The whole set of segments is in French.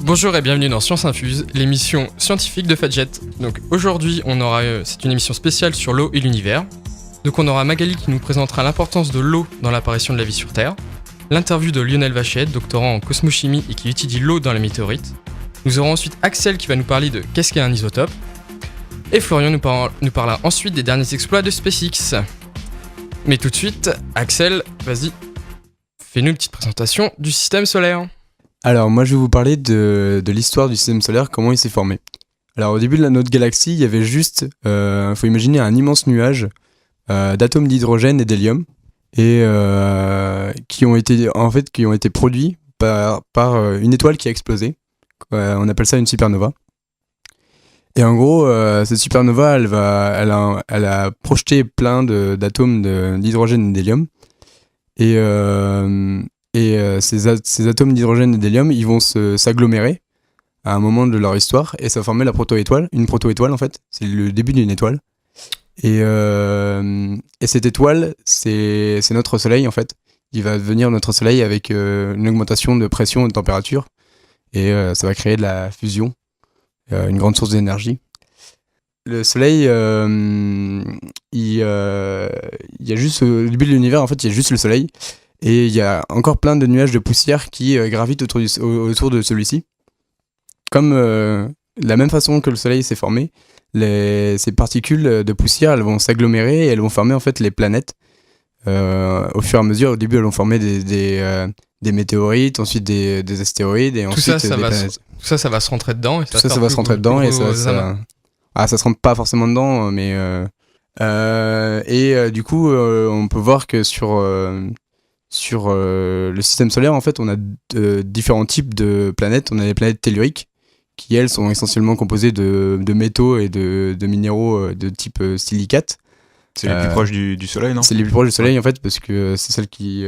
Bonjour et bienvenue dans Science Infuse, l'émission scientifique de Fadjet. Donc aujourd'hui, c'est une émission spéciale sur l'eau et l'univers. Donc on aura Magali qui nous présentera l'importance de l'eau dans l'apparition de la vie sur Terre, l'interview de Lionel Vachette, doctorant en cosmochimie et qui étudie l'eau dans les météorites. Nous aurons ensuite Axel qui va nous parler de qu'est-ce qu'est un isotope. Et Florian nous parlera ensuite des derniers exploits de SpaceX. Mais tout de suite, Axel, vas-y, fais-nous une petite présentation du système solaire. Alors moi je vais vous parler de l'histoire du système solaire, comment il s'est formé. Alors au début de notre galaxie, il y avait juste, faut imaginer un immense nuage d'atomes d'hydrogène et d'hélium et qui ont été produits par une étoile qui a explosé. On appelle ça une supernova. Et en gros, cette supernova, elle a projeté plein d'atomes d'hydrogène et d'hélium. Et ces atomes d'hydrogène et d'hélium, ils vont s'agglomérer à un moment de leur histoire et ça va former la proto-étoile. Une proto-étoile, en fait, c'est le début d'une étoile. Et cette étoile, c'est notre Soleil, en fait. Il va devenir notre Soleil avec une augmentation de pression et de température. Et ça va créer de la fusion, une grande source d'énergie. Le Soleil, il y a juste au début de l'univers, en fait, il y a juste le Soleil. Et il y a encore plein de nuages de poussière qui gravitent autour de celui-ci. Comme de la même façon que le Soleil s'est formé, ces particules de poussière, elles vont s'agglomérer et elles vont former en fait les planètes. Au fur et à mesure, au début, elles vont former des météorites, ensuite des astéroïdes et ensuite des planètes. Tout ça, ça va se rentrer dedans. Et ça va se rentrer dedans et ça se rentre pas forcément dedans, mais du coup, on peut voir que sur le système solaire, en fait, on a différents types de planètes. On a les planètes telluriques, qui elles sont essentiellement composées de métaux et de minéraux de type silicate. C'est les plus proches du Soleil, non ? C'est les plus proches du Soleil, en fait, parce que c'est celles qui...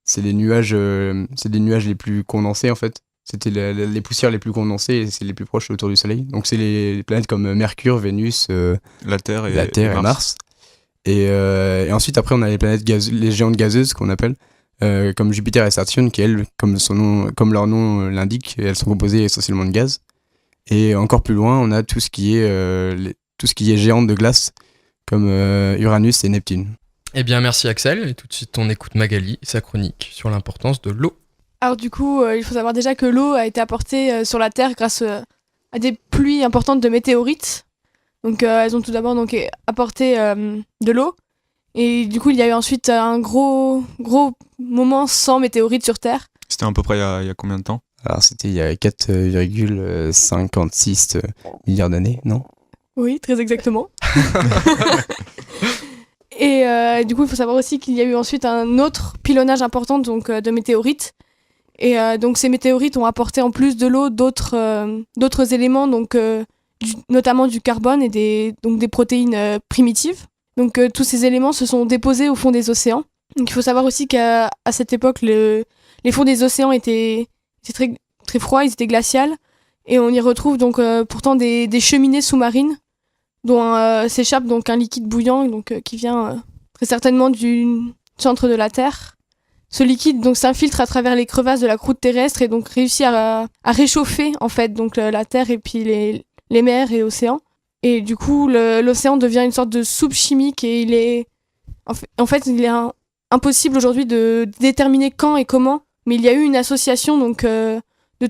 c'est des nuages les plus condensés, en fait. C'était les poussières les plus condensées et c'est les plus proches autour du Soleil. Donc c'est les planètes comme Mercure, Vénus, la Terre et Mars. Et ensuite, après, on a les planètes les géantes gazeuses qu'on appelle, comme Jupiter et Saturne, qui elles, comme leur nom l'indique, elles sont composées essentiellement de gaz. Et encore plus loin, on a tout ce qui est géante de glace, comme Uranus et Neptune. Eh bien, merci Axel. Et tout de suite, on écoute Magali et sa chronique sur l'importance de l'eau. Alors du coup, il faut savoir déjà que l'eau a été apportée sur la Terre grâce à des pluies importantes de météorites. Donc elles ont tout d'abord apporté de l'eau. Et du coup, il y a eu ensuite un gros moment sans météorites sur Terre. C'était à peu près il y a combien de temps ? Alors c'était il y a 4,56 milliards d'années, non ? Oui, très exactement. Et du coup, il faut savoir aussi qu'il y a eu ensuite un autre pilonnage important de météorites. Et donc ces météorites ont apporté en plus de l'eau d'autres éléments, notamment du carbone et des protéines primitives. Donc tous ces éléments se sont déposés au fond des océans. Donc il faut savoir aussi qu'à cette époque, les fonds des océans étaient très, très froids, ils étaient glaciales. Et on y retrouve donc pourtant des cheminées sous-marines dont s'échappe donc un liquide bouillant qui vient très certainement du centre de la Terre. Ce liquide donc s'infiltre à travers les crevasses de la croûte terrestre et donc réussit à réchauffer en fait donc la Terre et puis les mers et océans. Et du coup l'océan devient une sorte de soupe chimique et il est impossible aujourd'hui de déterminer quand et comment, mais il y a eu une association de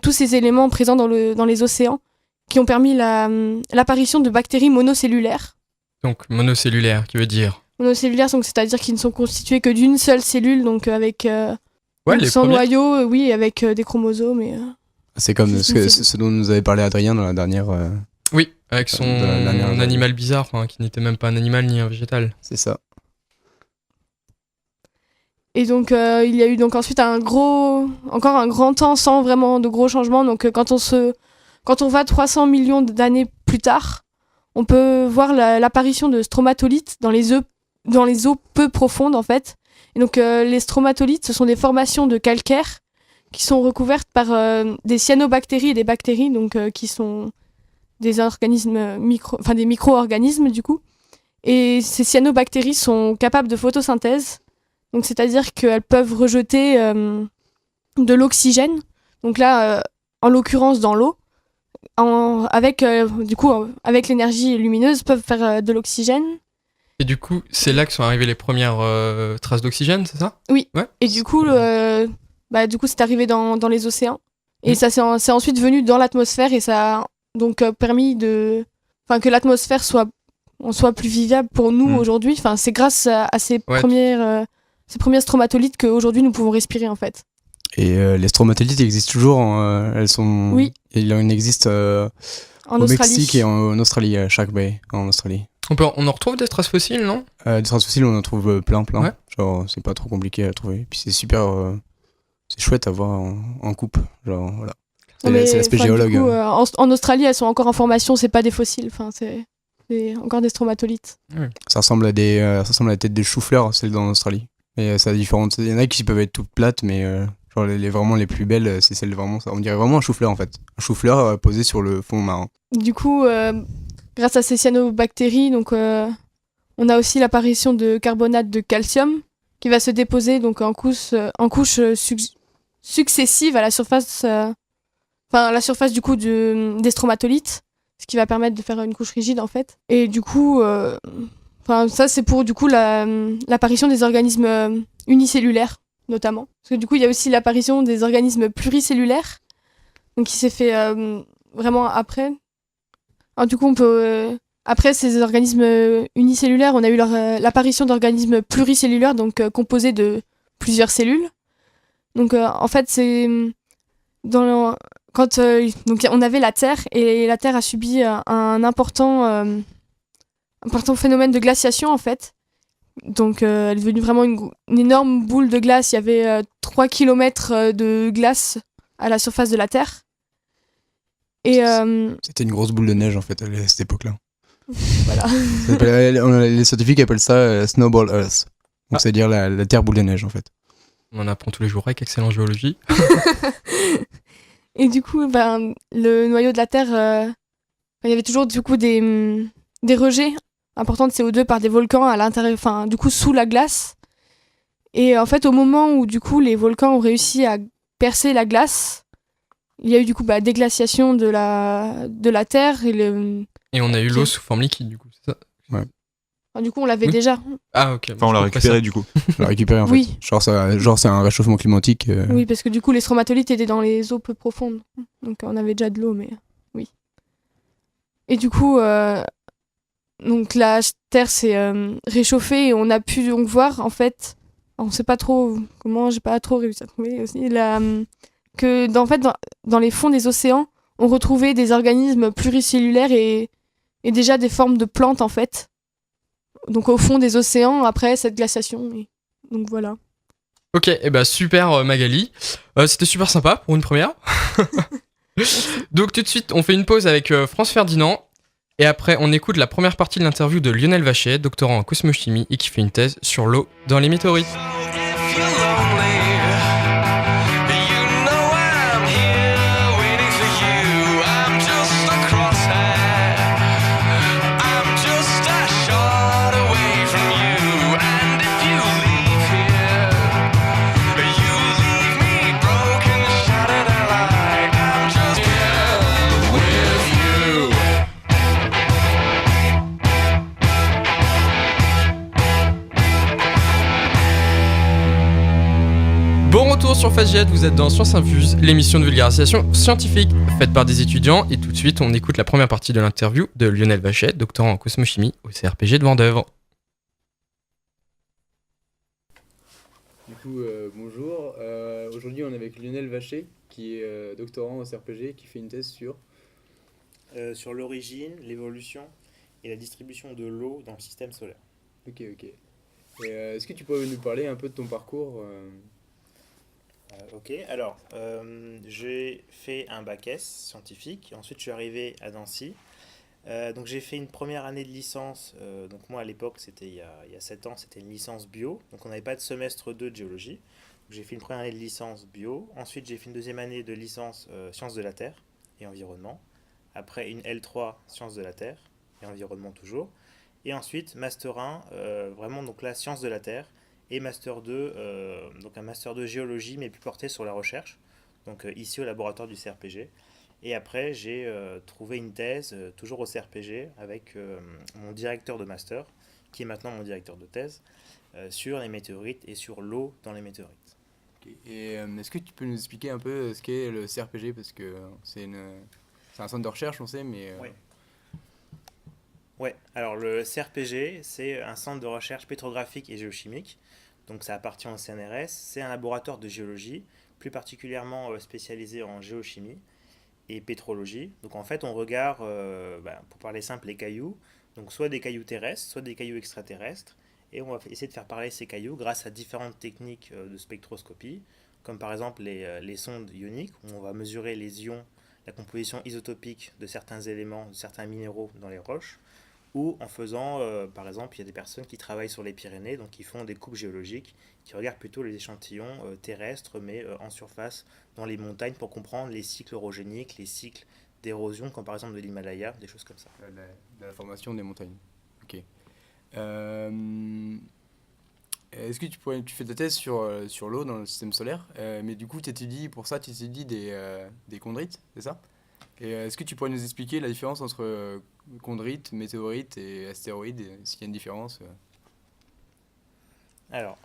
tous ces éléments présents dans les océans qui ont permis l'apparition de bactéries monocellulaires. Donc monocellulaire, qui veut dire monocellulaires, c'est-à-dire qu'ils ne sont constitués que d'une seule cellule, donc avec sans noyau, avec des chromosomes. C'est comme ce dont nous avait parlé Adrien dans la dernière... Oui, avec son animal bizarre, qui n'était même pas un animal ni un végétal. C'est ça. Et donc il y a eu donc ensuite encore un grand temps sans vraiment de gros changements. Donc quand on va 300 millions d'années plus tard, on peut voir l'apparition de stromatolites dans les eaux peu profondes en fait. Et donc les stromatolites, ce sont des formations de calcaire qui sont recouvertes par des cyanobactéries et des bactéries, qui sont des organismes des micro-organismes du coup. Et ces cyanobactéries sont capables de photosynthèse, donc c'est-à-dire qu'elles peuvent rejeter de l'oxygène. Donc là, en l'occurrence dans l'eau, avec l'énergie lumineuse, peuvent faire de l'oxygène. Et du coup, c'est là que sont arrivées les premières traces d'oxygène, c'est ça? Oui. Ouais. Et du coup, c'est arrivé dans les océans. Et ça c'est ensuite venu dans l'atmosphère et ça a donc permis que l'atmosphère soit plus vivable pour nous aujourd'hui. Enfin, c'est grâce à ces premières stromatolites qu'aujourd'hui nous pouvons respirer en fait. Et les stromatolites existent toujours. Elles sont. Oui. Il en existe au Australie. Mexique et en Australie, à Shark Bay, en Australie. On en retrouve des traces fossiles, non? Des traces fossiles, on en trouve plein. Ouais. Genre, c'est pas trop compliqué à trouver. Puis c'est super. C'est chouette à voir en coupe. Genre, voilà. C'est l'aspect géologue. Du coup, en Australie, elles sont encore en formation, c'est pas des fossiles. Enfin, c'est encore des stromatolites. Ça ressemble à la tête des choux-fleurs, celles dans Australie. Et ça a différentes. Il y en a qui peuvent être toutes plates, mais genre vraiment les plus belles, c'est celles vraiment. On dirait vraiment un chou-fleur en fait. Un chou-fleur posé sur le fond marin. Du coup, grâce à ces cyanobactéries, donc on a aussi l'apparition de carbonate de calcium qui va se déposer donc en couches successives à la surface, la surface du coup des stromatolites, ce qui va permettre de faire une couche rigide en fait. Et du coup, ça c'est pour du coup l'apparition des organismes unicellulaires notamment, parce que du coup il y a aussi l'apparition des organismes pluricellulaires, donc qui s'est fait vraiment après. Alors, du coup on peut après ces organismes unicellulaires, on a eu l'apparition d'organismes pluricellulaires, donc composés de plusieurs cellules. Donc en fait c'est quand on avait la Terre et la Terre a subi un important phénomène de glaciation en fait. Donc elle est devenue vraiment une énorme boule de glace. Il y avait 3 km de glace à la surface de la Terre. Et c'était une grosse boule de neige en fait à cette époque-là. Voilà. Les scientifiques appellent ça Snowball Earth. Donc c'est-à-dire la Terre boule de neige en fait. On en apprend tous les jours avec Excellent Géologie. Et du coup, le noyau de la Terre, il y avait toujours du coup des rejets importants de CO2 par des volcans à l'intérieur, du coup sous la glace. Et en fait, au moment où du coup les volcans ont réussi à percer la glace, il y a eu du coup déglaciation de la Terre et on a eu l'eau sous forme liquide du coup, c'est ça? Ouais. Enfin, du coup, on l'avait déjà. Ah ok. Enfin, on l'a récupéré du coup. On l'a récupéré en fait. Oui. Genre c'est un réchauffement climatique. Oui, parce que du coup les stromatolites étaient dans les eaux peu profondes, donc on avait déjà de l'eau, mais oui. Et du coup, donc la Terre s'est réchauffée et on a pu donc voir en fait, on sait pas trop comment, j'ai pas trop réussi à trouver aussi que dans les fonds des océans, on retrouvait des organismes pluricellulaires et déjà des formes de plantes en fait. Donc au fond des océans après cette glaciation. Et donc voilà. Ok, super Magali. C'était super sympa pour une première. Donc tout de suite, on fait une pause avec France Ferdinand. Et après, on écoute la première partie de l'interview de Lionel Vachet, doctorant en cosmochimie et qui fait une thèse sur l'eau dans les météorites. Bon retour sur FastJet, vous êtes dans Science Infuse, l'émission de vulgarisation scientifique faite par des étudiants. Et tout de suite, on écoute la première partie de l'interview de Lionel Vachet, doctorant en cosmochimie au CRPG de Vendeuvre. Du coup, bonjour. Aujourd'hui, on est avec Lionel Vachet, qui est doctorant au CRPG, qui fait une thèse sur l'origine, l'évolution et la distribution de l'eau dans le système solaire. Ok. Et, est-ce que tu pourrais nous parler un peu de ton parcours Ok, alors j'ai fait un bac S scientifique, ensuite je suis arrivé à Nancy. Donc j'ai fait une première année de licence, donc moi à l'époque c'était il y a 7 ans, c'était une licence bio, donc on n'avait pas de semestre 2 de géologie. Donc, j'ai fait une première année de licence bio, ensuite j'ai fait une deuxième année de licence sciences de la Terre et environnement, après une L3 sciences de la Terre et environnement toujours, et ensuite master 1, vraiment donc la sciences de la Terre, et master 2, donc un master 2 géologie mais plus porté sur la recherche. donc ici au laboratoire du CRPG. Et après, j'ai trouvé une thèse, toujours au CRPG, avec mon directeur de master, qui est maintenant mon directeur de thèse, sur les météorites et sur l'eau dans les météorites. Ok. Et est-ce que tu peux nous expliquer un peu ce qu'est le CRPG? Parce que c'est un centre de recherche, on sait, mais... Oui. Ouais, alors le CRPG, c'est un centre de recherche pétrographique et géochimique. Donc ça appartient au CNRS. C'est un laboratoire de géologie, plus particulièrement spécialisé en géochimie et pétrologie. Donc en fait, on regarde, pour parler simple, les cailloux. Donc soit des cailloux terrestres, soit des cailloux extraterrestres. Et on va essayer de faire parler ces cailloux grâce à différentes techniques de spectroscopie, comme par exemple les sondes ioniques, où on va mesurer les ions, la composition isotopique de certains éléments, de certains minéraux dans les roches, ou en faisant, par exemple, il y a des personnes qui travaillent sur les Pyrénées, donc qui font des coupes géologiques, qui regardent plutôt les échantillons terrestres, mais en surface, dans les montagnes, pour comprendre les cycles orogéniques, les cycles d'érosion, comme par exemple de l'Himalaya, des choses comme ça. De la formation des montagnes. Ok. Est-ce que tu fais ta thèse sur l'eau dans le système solaire, mais du coup, pour ça, tu étudies des chondrites, c'est ça? Et est-ce que tu pourrais nous expliquer la différence entre chondrites, météorites et astéroïdes, s'il y a une différence? Alors,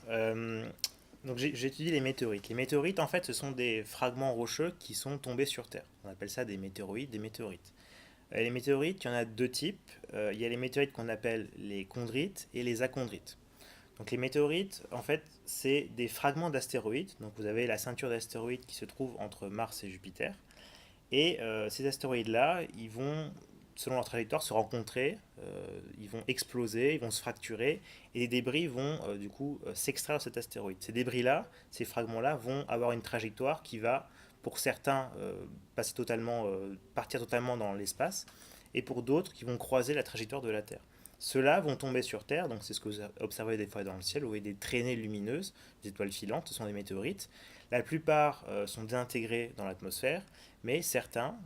donc j'étudie les météorites. Les météorites, en fait, ce sont des fragments rocheux qui sont tombés sur Terre. On appelle ça des météoroïdes, des météorites. Les météorites, il y en a deux types. Il y a les météorites qu'on appelle les chondrites et les achondrites. Donc les météorites, en fait, c'est des fragments d'astéroïdes. Donc vous avez la ceinture d'astéroïdes qui se trouve entre Mars et Jupiter. Et ces astéroïdes-là, ils vont, selon leur trajectoire, se rencontrer, ils vont exploser, ils vont se fracturer, et les débris vont du coup s'extraire de cet astéroïde. Ces débris-là, ces fragments-là vont avoir une trajectoire qui va, pour certains, partir totalement dans l'espace, et pour d'autres qui vont croiser la trajectoire de la Terre. Ceux-là vont tomber sur Terre, donc c'est ce que vous observez des fois dans le ciel, où il y a des traînées lumineuses, des étoiles filantes, ce sont des météorites. La plupart sont désintégrés dans l'atmosphère, mais certains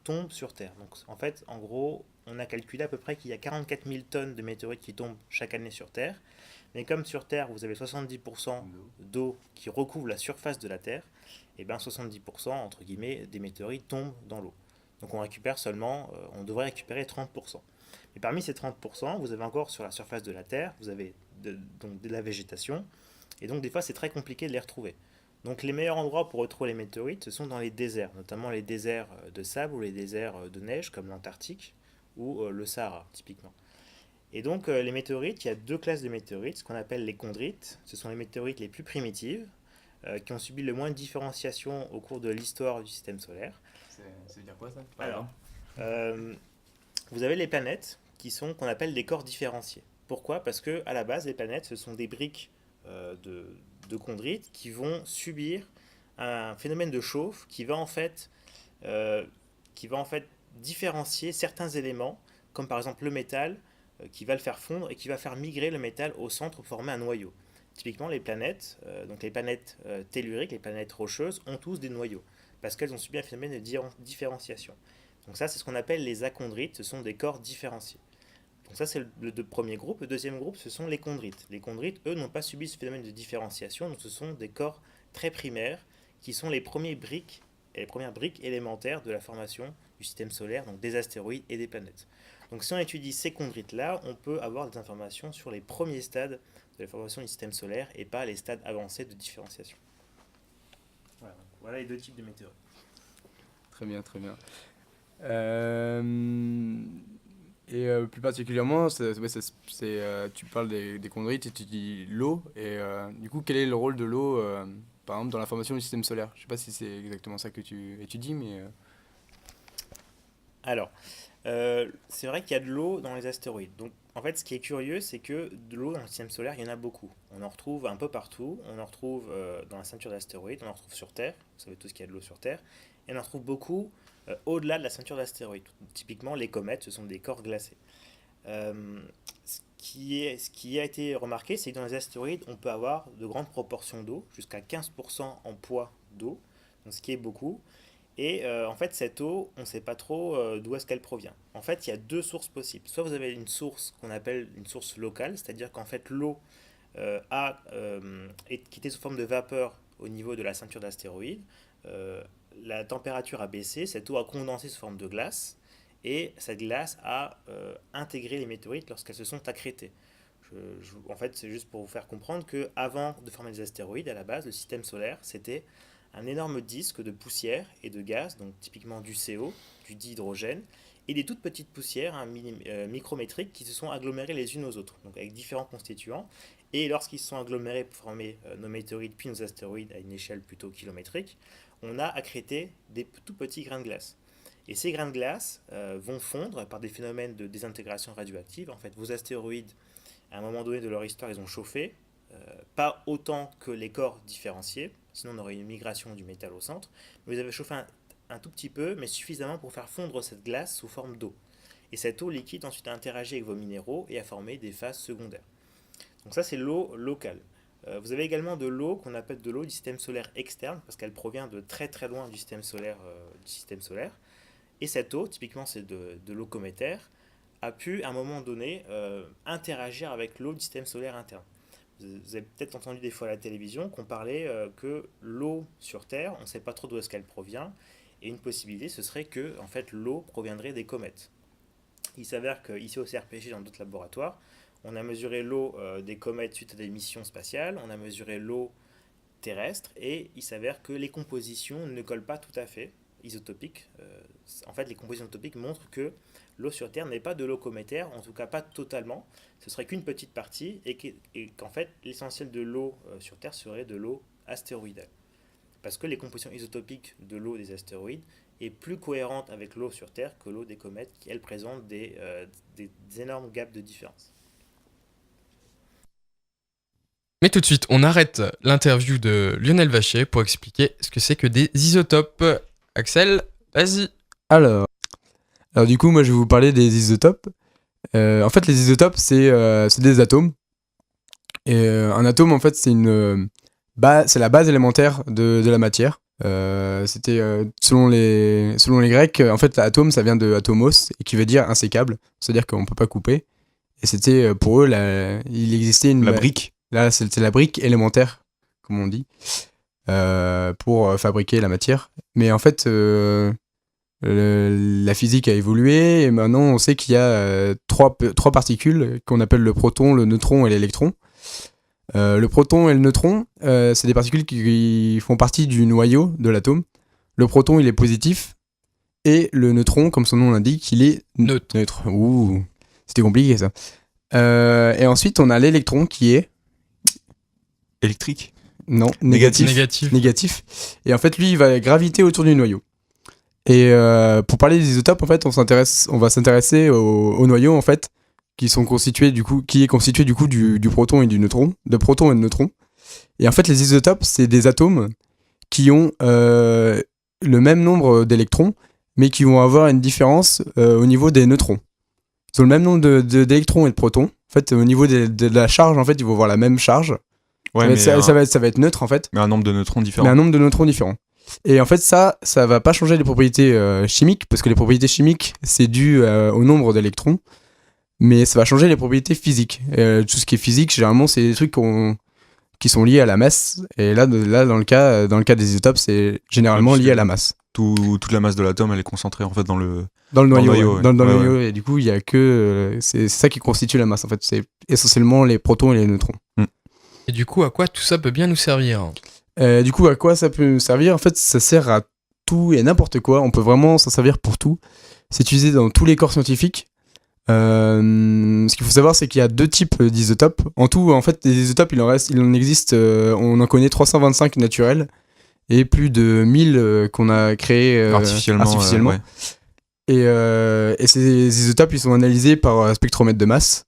tombent sur Terre. Donc en fait, en gros, on a calculé à peu près qu'il y a 44 000 tonnes de météorites qui tombent chaque année sur Terre. Mais comme sur Terre, vous avez 70% d'eau qui recouvre la surface de la Terre, et bien 70% entre guillemets des météorites tombent dans l'eau. Donc on devrait récupérer 30%. Mais parmi ces 30%, vous avez encore sur la surface de la Terre, vous avez donc de la végétation, et donc des fois c'est très compliqué de les retrouver. Donc les meilleurs endroits pour retrouver les météorites, ce sont dans les déserts, notamment les déserts de sable ou les déserts de neige comme l'Antarctique ou le Sahara typiquement. Et donc les météorites, il y a deux classes de météorites, ce qu'on appelle les chondrites, ce sont les météorites les plus primitives, qui ont subi le moins de différenciation au cours de l'histoire du système solaire. Ça veut dire quoi ça? Alors, vous avez les planètes qu'on appelle des corps différenciés. Pourquoi? Parce que à la base, les planètes, ce sont des briques de chondrites qui vont subir un phénomène de chauffe qui va en fait différencier certains éléments, comme par exemple le métal, qui va le faire fondre et qui va faire migrer le métal au centre pour former un noyau. Typiquement, les planètes, donc les planètes telluriques, les planètes rocheuses, ont tous des noyaux, parce qu'elles ont subi un phénomène de différenciation. Donc ça, c'est ce qu'on appelle les achondrites, ce sont des corps différenciés. Donc ça, c'est le premier groupe. Le deuxième groupe, ce sont les chondrites. Les chondrites, eux, n'ont pas subi ce phénomène de différenciation, donc ce sont des corps très primaires, qui sont les premières briques élémentaires de la formation du système solaire, donc des astéroïdes et des planètes. Donc si on étudie ces chondrites-là, on peut avoir des informations sur les premiers stades de la formation du système solaire et pas les stades avancés de différenciation. Voilà les deux types de météorites. Très bien, très bien. Plus particulièrement, tu parles des chondrites et tu dis l'eau. Et du coup, quel est le rôle de l'eau, par exemple, dans la formation du système solaire? Je ne sais pas si c'est exactement ça que tu étudies, mais... Alors, c'est vrai qu'il y a de l'eau dans les astéroïdes. Donc, en fait, ce qui est curieux, c'est que de l'eau dans le système solaire, il y en a beaucoup. On en retrouve un peu partout. On en retrouve dans la ceinture d'astéroïdes, on en retrouve sur Terre. Vous savez tous qu'il y a de l'eau sur Terre. Et on en retrouve beaucoup au-delà de la ceinture d'astéroïdes. Typiquement, les comètes, ce sont des corps glacés. Ce qui a été remarqué, c'est que dans les astéroïdes, on peut avoir de grandes proportions d'eau, jusqu'à 15% en poids d'eau, donc ce qui est beaucoup. Et en fait, cette eau, on ne sait pas trop d'où est-ce qu'elle provient. En fait, il y a deux sources possibles. Soit vous avez une source qu'on appelle une source locale, c'est-à-dire qu'en fait, l'eau qui était sous forme de vapeur au niveau de la ceinture d'astéroïdes, la température a baissé, cette eau a condensé sous forme de glace, et cette glace a intégré les météorites lorsqu'elles se sont accrétées. En fait, c'est juste pour vous faire comprendre qu'avant de former les astéroïdes, à la base, le système solaire, c'était un énorme disque de poussière et de gaz, donc typiquement du CO, du dihydrogène, et des toutes petites poussières micrométriques qui se sont agglomérées les unes aux autres, donc avec différents constituants. Et lorsqu'ils se sont agglomérés pour former nos météorites puis nos astéroïdes à une échelle plutôt kilométrique, on a accrété des tout petits grains de glace. Et ces grains de glace vont fondre par des phénomènes de désintégration radioactive. En fait, vos astéroïdes, à un moment donné de leur histoire, ils ont chauffé, pas autant que les corps différenciés, sinon on aurait une migration du métal au centre, mais vous avez chauffé un tout petit peu, mais suffisamment pour faire fondre cette glace sous forme d'eau. Et cette eau liquide ensuite a interagi avec vos minéraux et a formé des phases secondaires. Donc ça, c'est l'eau locale. Vous avez également de l'eau qu'on appelle de l'eau du système solaire externe, parce qu'elle provient de très très loin du système solaire. Et cette eau, typiquement c'est de l'eau cométaire, a pu à un moment donné interagir avec l'eau du système solaire interne. Vous avez peut-être entendu des fois à la télévision qu'on parlait que l'eau sur Terre, on ne sait pas trop d'où est-ce qu'elle provient, et une possibilité ce serait que en fait, l'eau proviendrait des comètes. Il s'avère qu'ici au CRPG, dans d'autres laboratoires, on a mesuré l'eau des comètes suite à des missions spatiales, on a mesuré l'eau terrestre, et il s'avère que les compositions ne collent pas tout à fait, isotopiques. En fait, les compositions isotopiques montrent que l'eau sur Terre n'est pas de l'eau cométaire, en tout cas pas totalement, ce serait qu'une petite partie, et qu'en fait, l'essentiel de l'eau sur Terre serait de l'eau astéroïdale. Parce que les compositions isotopiques de l'eau des astéroïdes est plus cohérente avec l'eau sur Terre que l'eau des comètes, qui elles présentent des énormes gaps de différence. Mais tout de suite, on arrête l'interview de Lionel Vacher pour expliquer ce que c'est que des isotopes. Axel, vas-y. Alors du coup, moi je vais vous parler des isotopes. En fait, les isotopes, c'est des atomes. Et un atome, en fait, c'est la base élémentaire de la matière. C'était selon les Grecs, en fait, atome, ça vient de atomos, et qui veut dire insécable, c'est-à-dire qu'on peut pas couper. Et c'était pour eux, il existait une brique. Là, c'était la brique élémentaire, comme on dit, pour fabriquer la matière. Mais en fait, la physique a évolué, et maintenant on sait qu'il y a trois particules qu'on appelle le proton, le neutron et l'électron. Le proton et le neutron, c'est des particules qui font partie du noyau de l'atome. Le proton, il est positif, et le neutron, comme son nom l'indique, il est neutre. Ouh, c'était compliqué ça. Et ensuite, on a l'électron qui est... Électrique. Non, négatif. Et en fait, lui, il va graviter autour du noyau. Et pour parler des isotopes, en fait, on va s'intéresser au noyau, en fait, qui est constitué du coup du proton et du neutron, de protons et de neutrons. Et en fait, les isotopes, c'est des atomes qui ont le même nombre d'électrons, mais qui vont avoir une différence au niveau des neutrons. Ils ont le même nombre d'électrons et de protons. En fait, au niveau de la charge, en fait, ils vont avoir la même charge. Ouais, ça va être neutre, en fait. Mais un nombre de neutrons différent. Et en fait, ça va pas changer les propriétés chimiques, parce que les propriétés chimiques, c'est dû au nombre d'électrons, mais ça va changer les propriétés physiques. Tout ce qui est physique, généralement, c'est des trucs qui sont liés à la masse, et là dans le cas des isotopes, c'est généralement lié à la masse. Toute la masse de l'atome, elle est concentrée en fait dans le noyau. Ouais. Dans le noyau, et du coup, il y a que c'est ça qui constitue la masse, en fait. C'est essentiellement les protons et les neutrons. Et du coup, à quoi tout ça peut bien nous servir ? Du coup, à quoi ça peut nous servir ? En fait, ça sert à tout et n'importe quoi. On peut vraiment s'en servir pour tout. C'est utilisé dans tous les corps scientifiques. Ce qu'il faut savoir, c'est qu'il y a deux types d'isotopes. En tout, en fait, des isotopes, il en existe, on en connaît 325 naturels et plus de 1000 qu'on a créés artificiellement. Ouais. Et ces isotopes, ils sont analysés par spectromètre de masse.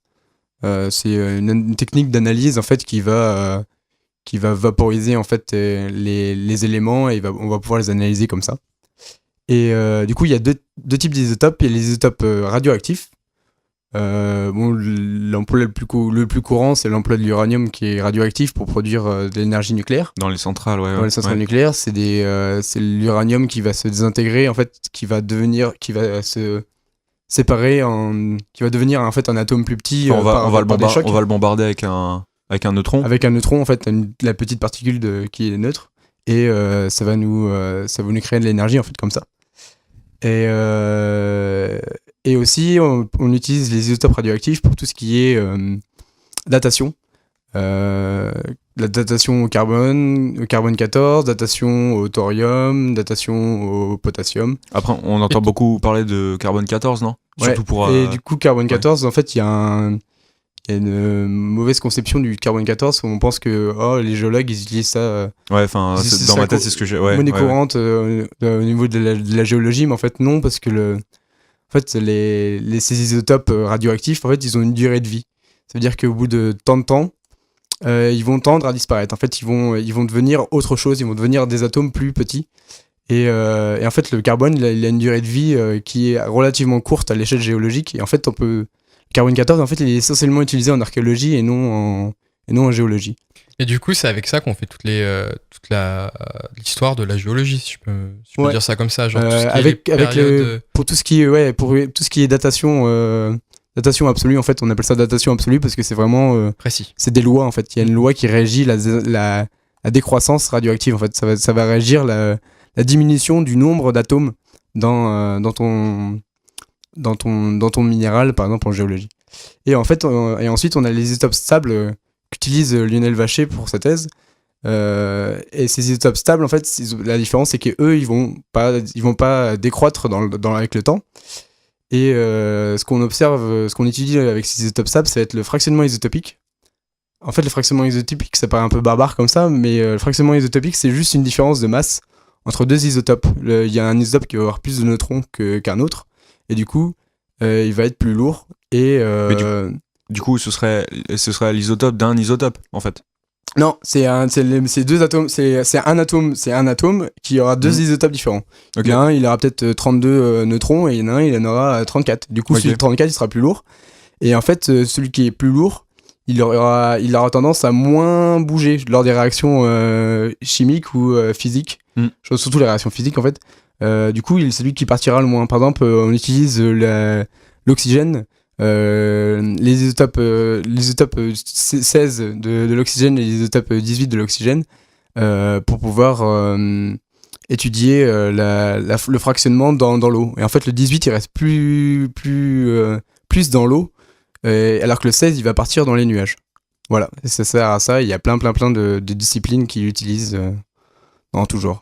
C'est une technique d'analyse, en fait, qui va vaporiser, en fait, les éléments, et on va pouvoir les analyser comme ça. Et du coup, il y a deux types d'isotopes. Il y a les isotopes radioactifs. L'emploi le plus courant, c'est l'emploi de l'uranium qui est radioactif pour produire de l'énergie nucléaire. Dans les centrales, ouais. Dans les centrales nucléaires, c'est l'uranium qui va se désintégrer, en fait, qui va se séparer, qui va devenir en fait un atome plus petit. On va le bombarder avec un neutron. Avec un neutron, en fait, la petite particule qui est neutre. et ça va nous créer de l'énergie en fait comme ça. Et aussi, on utilise les isotopes radioactifs pour tout ce qui est datation. La datation au carbone 14, datation au thorium, datation au potassium. Après, on entend beaucoup parler de carbone 14, non? Ouais, surtout pour, et du coup, carbone 14, en fait, il y a une mauvaise conception du carbone 14 où on pense que les géologues ils utilisent ça. Ouais, enfin, dans ma tête, c'est ce que j'ai. Ouais, monnaie courante au niveau de la géologie, mais en fait, non, parce que ces isotopes radioactifs, en fait, ils ont une durée de vie. Ça veut dire qu'au bout de tant de temps, ils vont tendre à disparaître. En fait, ils vont devenir autre chose, ils vont devenir des atomes plus petits. Et en fait, le carbone, il a une durée de vie qui est relativement courte à l'échelle géologique. Et en fait, le carbone 14, en fait, il est essentiellement utilisé en archéologie et non en géologie. Et du coup, c'est avec ça qu'on fait toute l'histoire de la géologie, si je peux dire ça comme ça, genre pour tout ce qui est datation. Datation absolue, en fait, on appelle ça datation absolue parce que c'est vraiment précis. C'est des lois en fait. Il y a une loi qui régit la décroissance radioactive en fait. Ça va régir la diminution du nombre d'atomes dans ton minéral, par exemple en géologie. Et en fait, et ensuite on a les isotopes stables qu'utilise Lionel Vacher pour sa thèse. Et ces isotopes stables, en fait, la différence c'est qu'eux ils vont pas décroître avec le temps. Et ce qu'on observe, ce qu'on étudie avec ces isotopes stables, ça va être le fractionnement isotopique. En fait, le fractionnement isotopique, ça paraît un peu barbare comme ça, mais le fractionnement isotopique, c'est juste une différence de masse entre deux isotopes. Il y a un isotope qui va avoir plus de neutrons qu'un autre, et du coup, il va être plus lourd. Et du coup, ce serait l'isotope d'un isotope, en fait. Non, c'est deux atomes, c'est un atome qui aura deux isotopes différents. Okay. L'un, il aura peut-être 32 neutrons et l'un, il en aura 34. Du coup, celui de 34, il sera plus lourd. Et en fait, celui qui est plus lourd, il aura tendance à moins bouger lors des réactions chimiques ou physiques. Surtout les réactions physiques, en fait. Du coup, c'est lui qui partira le moins. Par exemple, on utilise l'oxygène. Les isotopes 16 de l'oxygène et les isotopes 18 de l'oxygène pour pouvoir étudier le fractionnement dans l'eau. Et en fait, le 18 il reste plus dans l'eau, alors que le 16 il va partir dans les nuages. Voilà, et ça sert à ça. Il y a plein de disciplines qui l'utilisent dans tout genre.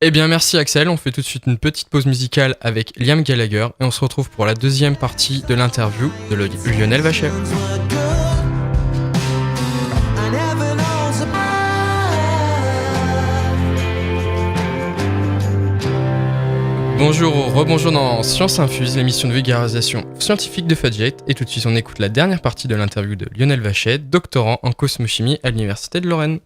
Eh bien merci Axel, on fait tout de suite une petite pause musicale avec Liam Gallagher et on se retrouve pour la deuxième partie de l'interview de Lionel Vacher. Bonjour ou rebonjour dans Science Infuse, l'émission de vulgarisation scientifique de Fadjet, et tout de suite on écoute la dernière partie de l'interview de Lionel Vacher, doctorant en cosmochimie à l'Université de Lorraine.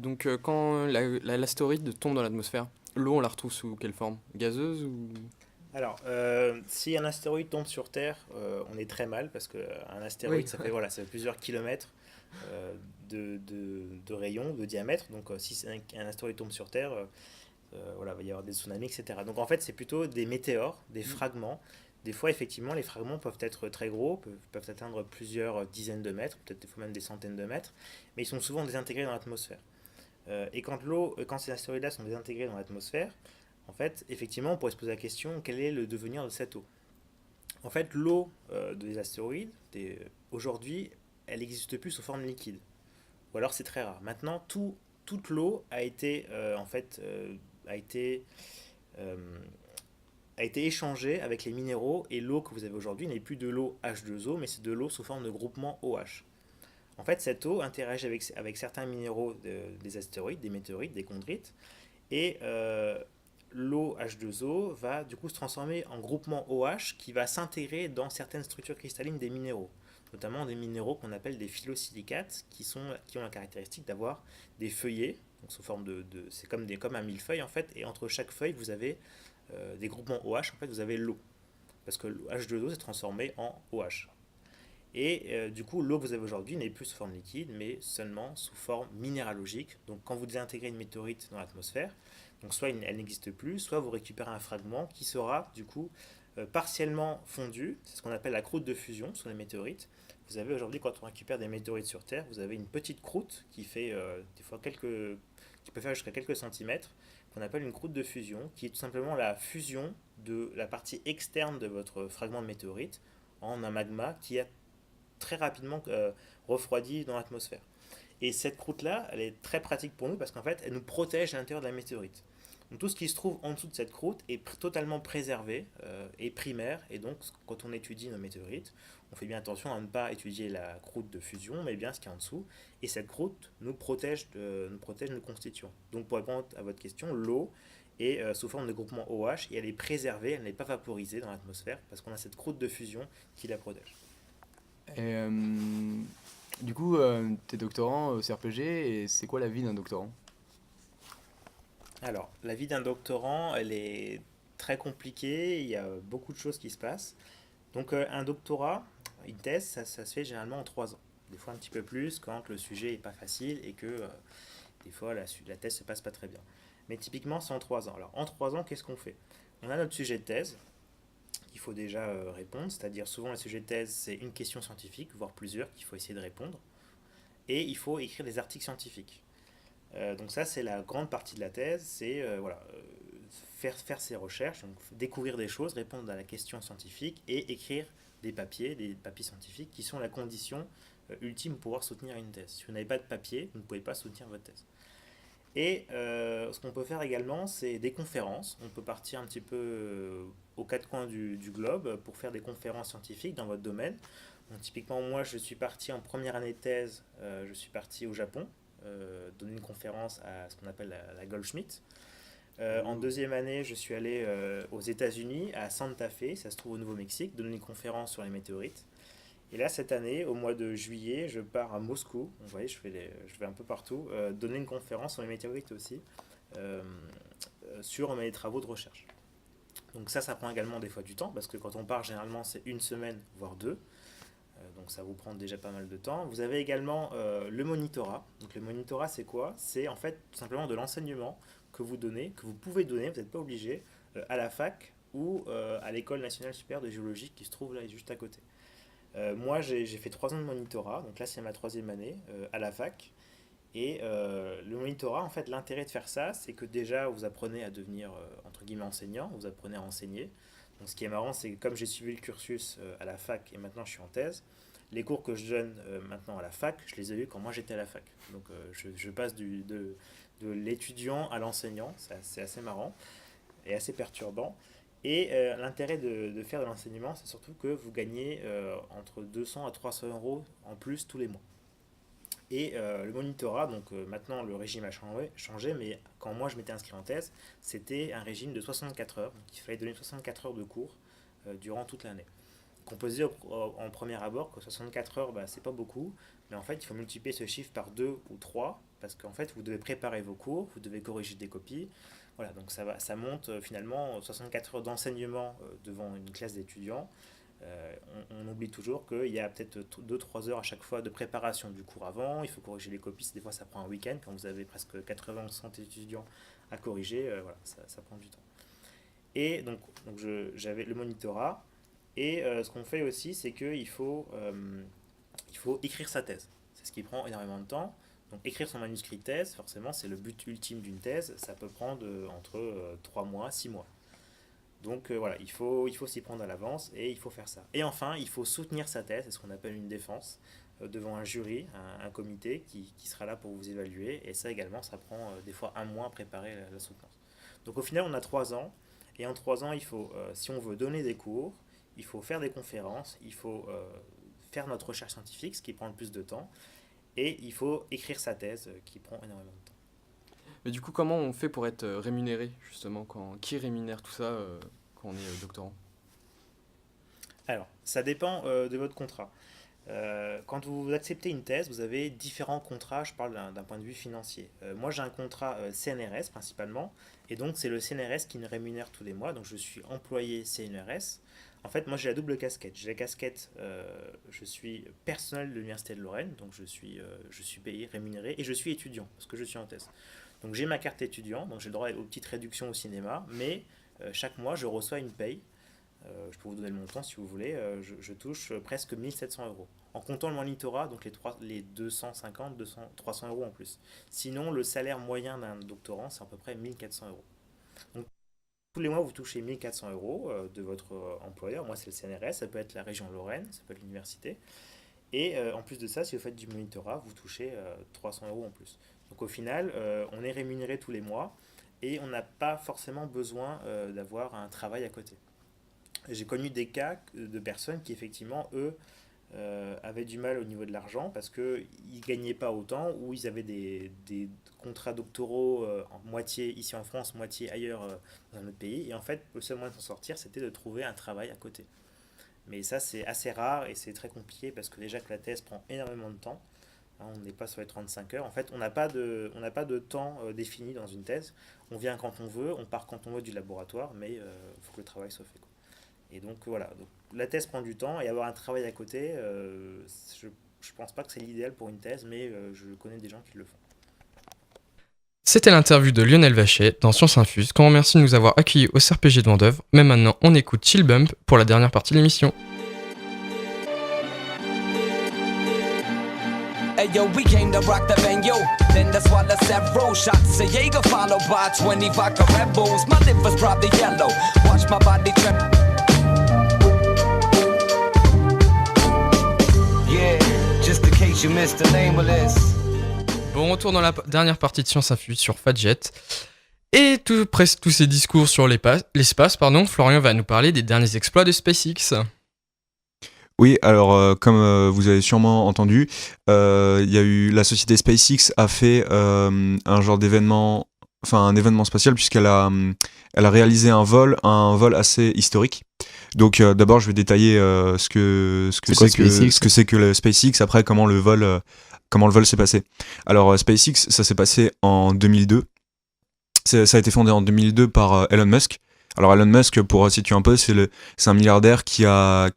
Donc quand l'astéroïde tombe dans l'atmosphère, l'eau on la retrouve sous quelle forme? Gazeuse ou... Alors, si un astéroïde tombe sur Terre, on est très mal parce qu'un astéroïde, ça fait plusieurs kilomètres de rayon, de diamètre. Donc si un astéroïde tombe sur Terre, il va y avoir des tsunamis, etc. Donc en fait, c'est plutôt des météores, des fragments. Des fois, effectivement, les fragments peuvent être très gros, peuvent atteindre plusieurs dizaines de mètres, peut-être des fois même des centaines de mètres, mais ils sont souvent désintégrés dans l'atmosphère. Et quand ces astéroïdes-là sont désintégrés dans l'atmosphère, en fait, effectivement, on pourrait se poser la question, quel est le devenir de cette eau? En fait, l'eau des astéroïdes, aujourd'hui, elle n'existe plus sous forme liquide. Ou alors c'est très rare. Maintenant, toute l'eau a été échangée avec les minéraux, et l'eau que vous avez aujourd'hui n'est plus de l'eau H2O, mais c'est de l'eau sous forme de groupement OH. En fait, cette eau interagit avec certains minéraux des astéroïdes, des météorites, des chondrites, et l'eau H2O va du coup se transformer en groupement OH qui va s'intégrer dans certaines structures cristallines des minéraux, notamment des minéraux qu'on appelle des phyllosilicates, qui ont la caractéristique d'avoir des feuillets, donc sous forme c'est comme un millefeuille en fait, et entre chaque feuille vous avez des groupements OH, en fait vous avez l'eau, parce que H2O s'est transformé en OH. Et du coup, l'eau que vous avez aujourd'hui n'est plus sous forme liquide, mais seulement sous forme minéralogique. Donc quand vous désintégrez une météorite dans l'atmosphère, donc soit elle n'existe plus, soit vous récupérez un fragment qui sera du coup partiellement fondu, c'est ce qu'on appelle la croûte de fusion sur les météorites, vous avez aujourd'hui, quand on récupère des météorites sur Terre, vous avez une petite croûte qui fait des fois qui peut faire jusqu'à quelques centimètres, qu'on appelle une croûte de fusion, qui est tout simplement la fusion de la partie externe de votre fragment de météorite en un magma qui a très rapidement refroidi dans l'atmosphère. Et cette croûte-là, elle est très pratique pour nous parce qu'en fait, elle nous protège à l'intérieur de la météorite. Donc tout ce qui se trouve en dessous de cette croûte est totalement préservé et primaire. Et donc, quand on étudie nos météorites, on fait bien attention à ne pas étudier la croûte de fusion, mais bien ce qu'il y a en dessous. Et cette croûte nous protège nos constituants. Donc, pour répondre à votre question, l'eau est sous forme de groupement OH et elle est préservée, elle n'est pas vaporisée dans l'atmosphère parce qu'on a cette croûte de fusion qui la protège. Et du coup, t'es doctorant au CRPG, et c'est quoi la vie d'un doctorant? Alors, la vie d'un doctorant, elle est très compliquée, il y a beaucoup de choses qui se passent. Donc, un doctorat, une thèse, ça se fait généralement en 3 ans. Des fois un petit peu plus quand le sujet n'est pas facile et que des fois la thèse se passe pas très bien. Mais typiquement, c'est en 3 ans. Alors, en 3 ans, qu'est-ce qu'on fait? On a notre sujet de thèse qu'il faut déjà répondre, c'est-à-dire souvent les sujets de thèse, c'est une question scientifique, voire plusieurs, qu'il faut essayer de répondre. Et il faut écrire des articles scientifiques. Donc ça, c'est la grande partie de la thèse, c'est faire ses recherches, donc découvrir des choses, répondre à la question scientifique et écrire des papiers scientifiques qui sont la condition ultime pour pouvoir soutenir une thèse. Si vous n'avez pas de papier, vous ne pouvez pas soutenir votre thèse. Et ce qu'on peut faire également, c'est des conférences. On peut partir un petit peu aux 4 coins du globe pour faire des conférences scientifiques dans votre domaine. Donc, typiquement, moi, je suis parti en première année de thèse, je suis parti au Japon, donner une conférence à ce qu'on appelle la Goldschmidt. En deuxième année, je suis allé aux États-Unis, à Santa Fe, ça se trouve au Nouveau-Mexique, donner une conférence sur les météorites. Et là, cette année, au mois de juillet, je pars à Moscou. Vous voyez, je vais un peu partout, donner une conférence sur les météorites aussi, sur mes travaux de recherche. Donc ça prend également des fois du temps, parce que quand on part, généralement, c'est 1 semaine, voire 2. Donc ça vous prend déjà pas mal de temps. Vous avez également le monitorat. Donc le monitorat, c'est quoi? C'est en fait tout simplement de l'enseignement que vous donnez, que vous pouvez donner, vous n'êtes pas obligé, à la fac ou à l'École nationale supérieure de géologie qui se trouve là juste à côté. Moi, j'ai fait 3 ans de monitorat, donc là c'est ma 3e année à la fac. Et le monitorat, en fait, l'intérêt de faire ça, c'est que déjà vous apprenez à devenir entre guillemets enseignant, vous apprenez à enseigner. Donc ce qui est marrant, c'est que comme j'ai suivi le cursus à la fac et maintenant je suis en thèse, les cours que je donne maintenant à la fac, je les ai eus quand moi j'étais à la fac. Donc je passe de l'étudiant à l'enseignant, c'est assez marrant et assez perturbant. Et l'intérêt de faire de l'enseignement, c'est surtout que vous gagnez entre 200 à 300 euros en plus tous les mois. Et le monitorat, donc maintenant le régime a changé, mais quand moi je m'étais inscrit en thèse, c'était un régime de 64 heures. Donc il fallait donner 64 heures de cours durant toute l'année. On peut se dire en premier abord que 64 heures, c'est pas beaucoup, mais en fait il faut multiplier ce chiffre par 2 ou 3, parce qu'en fait vous devez préparer vos cours, vous devez corriger des copies. Voilà, donc ça monte finalement 64 heures d'enseignement devant une classe d'étudiants. On oublie toujours qu'il y a peut-être 2-3 heures à chaque fois de préparation du cours avant, il faut corriger les copies, des fois ça prend un week-end quand vous avez presque 80 ou 100 étudiants à corriger, voilà, ça prend du temps. Et donc j'avais le monitorat, et ce qu'on fait aussi, c'est qu'il faut écrire sa thèse, c'est ce qui prend énormément de temps. Donc écrire son manuscrit de thèse, forcément c'est le but ultime d'une thèse, ça peut prendre entre 3 mois, 6 mois. Donc voilà, il faut s'y prendre à l'avance et il faut faire ça. Et enfin, il faut soutenir sa thèse, c'est ce qu'on appelle une défense, devant un jury, un comité qui sera là pour vous évaluer. Et ça également, ça prend des fois 1 mois à préparer la soutenance. Donc au final, on a 3 ans. Et en 3 ans, il faut, si on veut donner des cours, il faut faire des conférences, il faut faire notre recherche scientifique, ce qui prend le plus de temps. Et il faut écrire sa thèse, qui prend énormément de temps. Mais du coup, comment on fait pour être rémunéré, justement, qui rémunère tout ça quand on est doctorant? Alors, ça dépend de votre contrat. Quand vous acceptez une thèse, vous avez différents contrats, je parle d'un point de vue financier. Moi, j'ai un contrat CNRS principalement, et donc c'est le CNRS qui me rémunère tous les mois, donc je suis employé CNRS. En fait, moi j'ai la double casquette. J'ai la casquette, je suis personnel de l'Université de Lorraine, donc je suis payé, rémunéré, et je suis étudiant, parce que je suis en thèse. Donc j'ai ma carte étudiant, donc j'ai le droit aux petites réductions au cinéma, mais chaque mois je reçois une paye. Je peux vous donner le montant si vous voulez, je touche presque 1 700 euros en comptant le monitorat, donc les 300 euros en plus. Sinon, le salaire moyen d'un doctorant, c'est à peu près 1400 euros. Donc, tous les mois, vous touchez 1400 euros de votre employeur. Moi, c'est le CNRS, ça peut être la région Lorraine, ça peut être l'université. Et en plus de ça, si vous faites du monitorat, vous touchez 300 euros en plus. Donc au final, on est rémunéré tous les mois et on n'a pas forcément besoin d'avoir un travail à côté. J'ai connu des cas de personnes qui, effectivement, eux, avaient du mal au niveau de l'argent parce qu'ils ne gagnaient pas autant ou ils avaient des contrats doctoraux moitié ici en France, moitié ailleurs dans un autre pays. Et en fait, le seul moyen de s'en sortir, c'était de trouver un travail à côté. Mais ça, c'est assez rare et c'est très compliqué parce que déjà que la thèse prend énormément de temps. On n'est pas sur les 35 heures. En fait, on n'a pas de temps défini dans une thèse. On vient quand on veut, on part quand on veut du laboratoire, mais il faut que le travail soit fait, quoi. Et donc voilà, donc, la thèse prend du temps et avoir un travail à côté, je ne pense pas que c'est l'idéal pour une thèse, mais je connais des gens qui le font. C'était l'interview de Lionel Vachet dans Science Infuse, qu'on remercie de nous avoir accueillis au CRPG de Vendœuvre. Mais maintenant, on écoute Chill Bump pour la dernière partie de l'émission. Hey yo, we came to rock the venue. Then that's why the several shots of Jaeger followed by 20 vodka Red Bulls. My liver's probably yellow. Watch my body tremble. Yeah, just in case you missed the name of this. Bon retour dans la dernière partie de Science Infuse sur Fadjet. Et presque tous ces discours sur l'espace, Florian va nous parler des derniers exploits de SpaceX. Oui, alors comme vous avez sûrement entendu, il y a eu la société SpaceX a fait un genre d'événement, enfin un événement spatial puisqu'elle a réalisé un vol assez historique. Donc d'abord je vais détailler ce que c'est que le SpaceX, après comment le vol s'est passé. Alors SpaceX, ça s'est passé en 2002. Ça a été fondé en 2002 par Elon Musk. Alors Elon Musk, pour situer un peu, c'est un milliardaire c'est un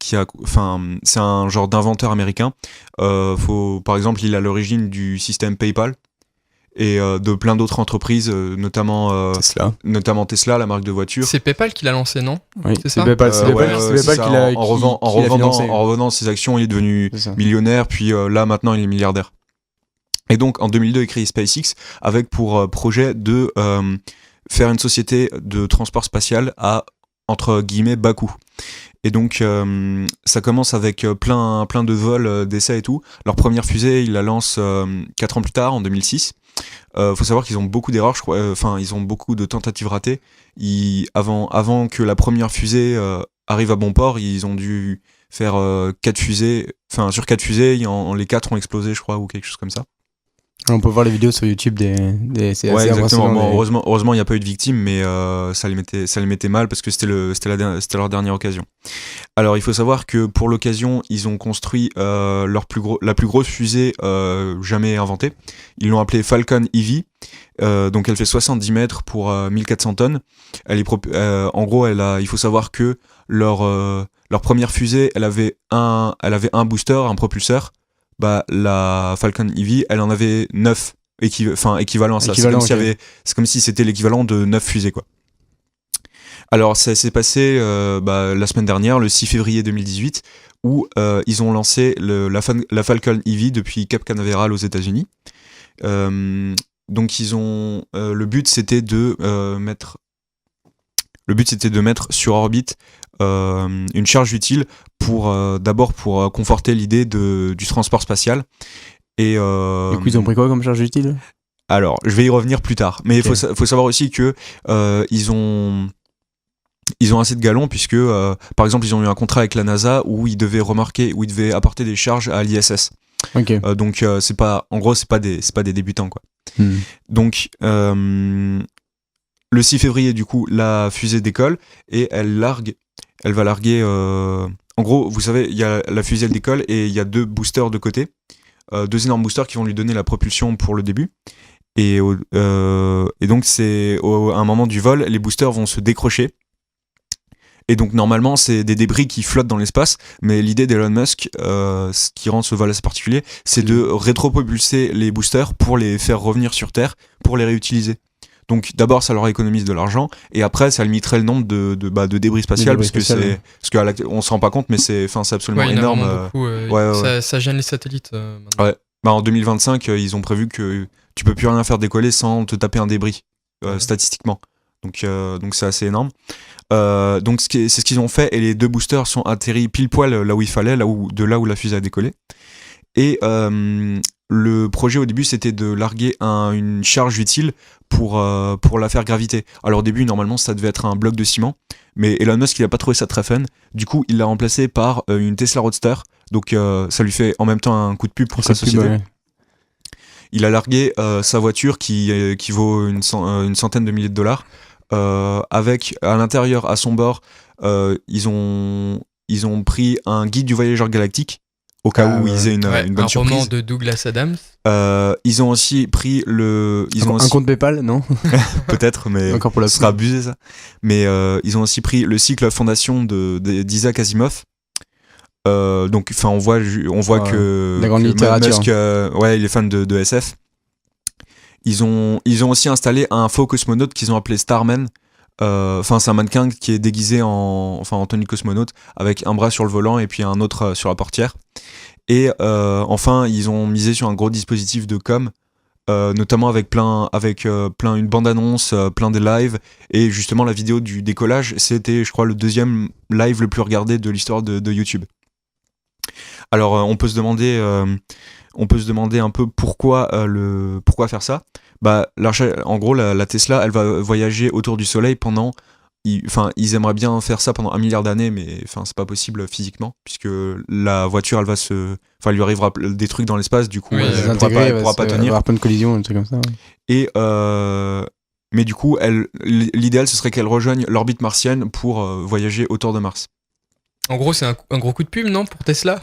genre d'inventeur américain. Par exemple, il est à l'origine du système PayPal et de plein d'autres entreprises, notamment Tesla, la marque de voiture. C'est PayPal qui l'a lancé, non ? Oui, c'est c'est ça. PayPal, En revendant ses actions, il est devenu millionnaire, puis là maintenant il est milliardaire. Et donc en 2002, il crée SpaceX avec pour projet de faire une société de transport spatial à, entre guillemets, bas coût. Et donc, ça commence avec plein de vols, d'essais et tout. Leur première fusée, ils la lancent 4 ans plus tard, en 2006. Faut savoir qu'ils ont beaucoup d'erreurs, je crois. Ils ont beaucoup de tentatives ratées. Avant que la première fusée arrive à bon port, ils ont dû faire 4 fusées. Enfin, sur 4 fusées, les 4 ont explosé, je crois, ou quelque chose comme ça. On peut voir les vidéos sur YouTube c'est ouais, assez exactement. Bon, des... heureusement, il n'y a pas eu de victimes, mais ça les mettait mal parce que c'était leur dernière occasion. Alors, il faut savoir que pour l'occasion, ils ont construit la plus grosse fusée jamais inventée. Ils l'ont appelée Falcon Heavy. Donc, elle fait 70 mètres pour 1400 tonnes. En gros, il faut savoir que leur première fusée, elle avait un booster, un propulseur. La Falcon Heavy, elle en avait 9 équivalent à ça. C'est comme si c'était l'équivalent de 9 fusées, quoi. Alors, ça s'est passé la semaine dernière, le 6 février 2018, où ils ont lancé la Falcon Heavy depuis Cap Canaveral aux États-Unis. Donc, le but, c'était de mettre sur orbite une charge utile d'abord pour conforter l'idée du transport spatial. Et du coup, ils ont pris quoi comme charge utile ? Alors, je vais y revenir plus tard. Mais il faut savoir aussi que ils ont assez de galons puisque, par exemple, ils ont eu un contrat avec la NASA où ils devaient apporter des charges à l'ISS. Okay. Donc, c'est pas des débutants, quoi. Donc, le 6 février, du coup, la fusée décolle et elle va larguer. En gros, vous savez, il y a la fusée, elle décolle et il y a 2 boosters de côté, 2 énormes boosters qui vont lui donner la propulsion pour le début. Et donc, à un moment du vol, les boosters vont se décrocher. Et donc, normalement, c'est des débris qui flottent dans l'espace. Mais l'idée d'Elon Musk, ce qui rend ce vol assez particulier, c'est de rétropropulser les boosters pour les faire revenir sur Terre, pour les réutiliser. Donc d'abord ça leur économise de l'argent et après ça limiterait le nombre de débris spatial parce qu'on se rend pas compte mais c'est absolument Ouais, il y en a énorme. vraiment beaucoup, ça gêne les satellites. Maintenant. Ouais. En 2025 ils ont prévu que tu peux plus rien faire décoller sans te taper un débris statistiquement. Donc c'est assez énorme. Donc c'est ce qu'ils ont fait et les 2 boosters sont atterris pile poil là où il fallait, là où la fusée a décollé. Et le projet au début c'était de larguer une charge utile pour la faire graviter. Alors au début normalement ça devait être un bloc de ciment, mais Elon Musk il a pas trouvé ça très fun. Du coup il l'a remplacé par une Tesla Roadster. Donc ça lui fait en même temps un coup de pub pour sa société. Ouais. Il a largué sa voiture qui vaut une centaine de milliers de dollars. Avec à l'intérieur, à son bord, ils ont pris un guide du voyageur galactique au cas où ils aient une bonne surprise. Un roman de Douglas Adams. Ils ont aussi pris un compte PayPal, non? Peut-être, mais encore pour la ce sera abusé ça. Mais ils ont aussi pris le cycle Fondation d'Isaac Asimov. Donc, on voit que la grande que littérature. Musk, il est fan de SF. Ils ont aussi installé un faux cosmonaute qu'ils ont appelé Starman. C'est un mannequin qui est déguisé en tenue de cosmonaute avec un bras sur le volant et puis un autre sur la portière. Et enfin, ils ont misé sur un gros dispositif de com, notamment avec une bande-annonce, plein de lives. Et justement, la vidéo du décollage, c'était, je crois, le 2e live le plus regardé de l'histoire de YouTube. Alors, on peut se demander un peu pourquoi faire ça. En gros, la Tesla, elle va voyager autour du Soleil pendant. Ils aimeraient bien faire ça pendant 1 milliard d'années, mais c'est pas possible physiquement, puisque la voiture, il lui arrivera des trucs dans l'espace, du coup, elle pourra pas tenir. Il va y avoir plein de collisions, des trucs comme ça. Ouais. Et mais du coup, l'idéal, ce serait qu'elle rejoigne l'orbite martienne pour voyager autour de Mars. En gros, c'est un gros coup de pub, non, pour Tesla?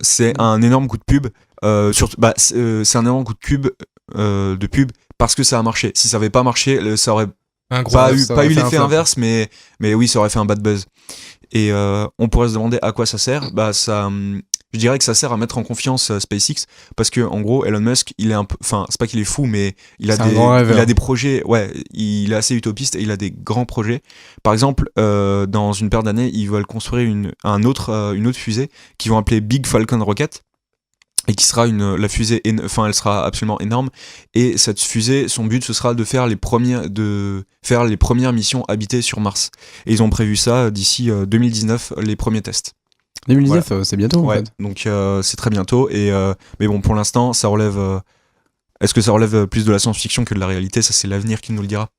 C'est un énorme coup de pub. C'est un énorme coup de pub parce que ça a marché. Si ça avait pas marché, ça aurait pas eu l'effet inverse, mais oui, ça aurait fait un bad buzz. Et on pourrait se demander à quoi ça sert. Je dirais que ça sert à mettre en confiance SpaceX parce que en gros, Elon Musk, il est un peu, c'est pas qu'il est fou, mais il a des projets. Ouais, il est assez utopiste et il a des grands projets. Par exemple, dans une paire d'années, ils veulent construire une autre fusée qu'ils vont appeler Big Falcon Rocket. Et qui sera la fusée, elle sera absolument énorme. Et cette fusée, son but, ce sera de faire les premières missions habitées sur Mars. Et ils ont prévu ça d'ici 2019, les premiers tests. 2019, voilà. C'est bientôt. Ouais, en fait. donc c'est très bientôt. Mais bon, pour l'instant, ça relève. Est-ce que ça relève plus de la science-fiction que de la réalité? Ça, c'est l'avenir qui nous le dira.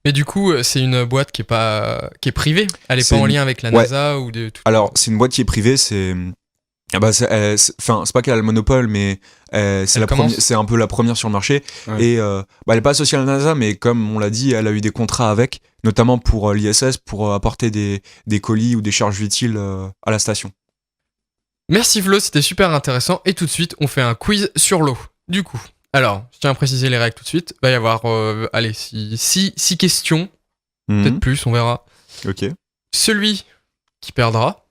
Mais du coup, c'est une boîte qui est privée. Elle est pas en lien avec la NASA ou de tout. Alors, c'est une boîte qui est privée. C'est pas qu'elle a le monopole, mais c'est un peu la première sur le marché. Ouais. Et elle est pas associée à la NASA, mais comme on l'a dit, elle a eu des contrats avec, notamment pour l'ISS, pour apporter des colis ou des charges utiles à la station. Merci Flo, c'était super intéressant. Et tout de suite, on fait un quiz sur l'eau. Du coup, alors, je tiens à préciser les règles tout de suite. Il va y avoir, 6 questions, peut-être plus, on verra. Ok. Celui qui perdra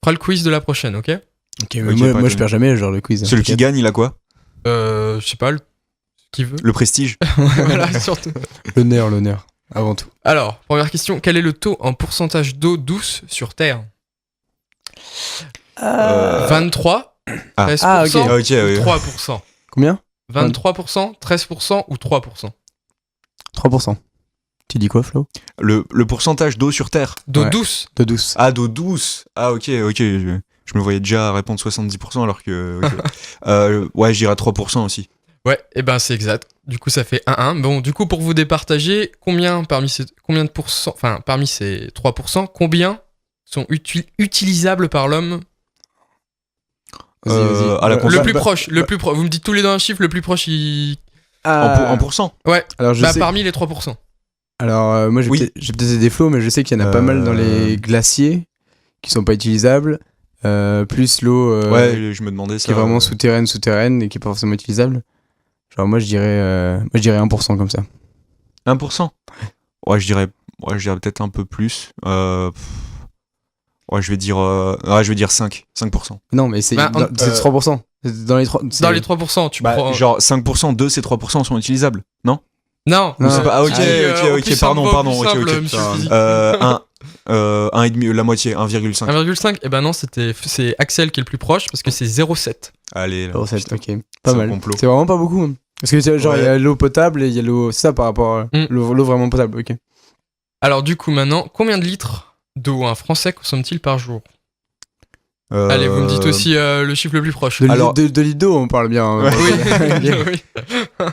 fera le quiz de la prochaine, ok? Ok, moi je perds jamais genre le quiz. Celui qui gagne, il a quoi? Je sais pas, qui veut. Le prestige. Voilà, surtout. L'honneur, avant tout. Alors, première question, quel est le taux en pourcentage d'eau douce sur Terre? 23, 13%, okay, 3%. Combien? 23%, 13% ou 3%? 3%. Tu dis quoi, Flo? Le pourcentage d'eau sur Terre. D'eau douce. D'eau douce. Ah, d'eau douce. Ah, ok. Je me voyais déjà répondre 70% alors que... Okay. Je dirais 3% aussi. Ouais, et ben c'est exact. Du coup, ça fait 1-1. Bon, du coup, pour vous départager, parmi ces 3%, combien sont utilisables par l'homme? Vas-y. Le plus proche. Vous me dites tous les deux un chiffre, le plus proche, en pourcent? Ouais, alors, parmi les 3%. Alors, moi, j'ai peut-être des flots, mais je sais qu'il y en a pas mal dans les glaciers qui sont pas utilisables. Plus l'eau je me demandais ça, qui est vraiment souterraine et qui est pas forcément utilisable. Genre moi je dirais 1% comme ça. 1%? Ouais, je dirais peut-être un peu plus. Je vais dire 5%. Non, mais c'est 3%. Dans les 3%, dans les 3%, tu prends... Genre 5%, 2 et 3% sont utilisables, non? Non, Non, c'est pas- ah, ok, en ok, plus, pardon, c'est un pardon, peu ok, plus simple, ok. monsieur Ah. Physique. 1,5, la moitié, 1,5. 1,5, et ben non, c'est Axel qui est le plus proche parce que c'est 0,7. Allez, là. 0,7, ok. C'est Pas un mal. complot. C'est vraiment pas beaucoup. Hein. Parce que genre, il y a l'eau potable et il y a l'eau. C'est ça par rapport à l'eau vraiment potable, ok. Alors du coup maintenant, combien de litres d'eau un Français consomme-t-il par jour? Allez, vous me dites aussi le chiffre le plus proche. De litres d'eau, on parle bien. Hein. Oui. Ok. Oui.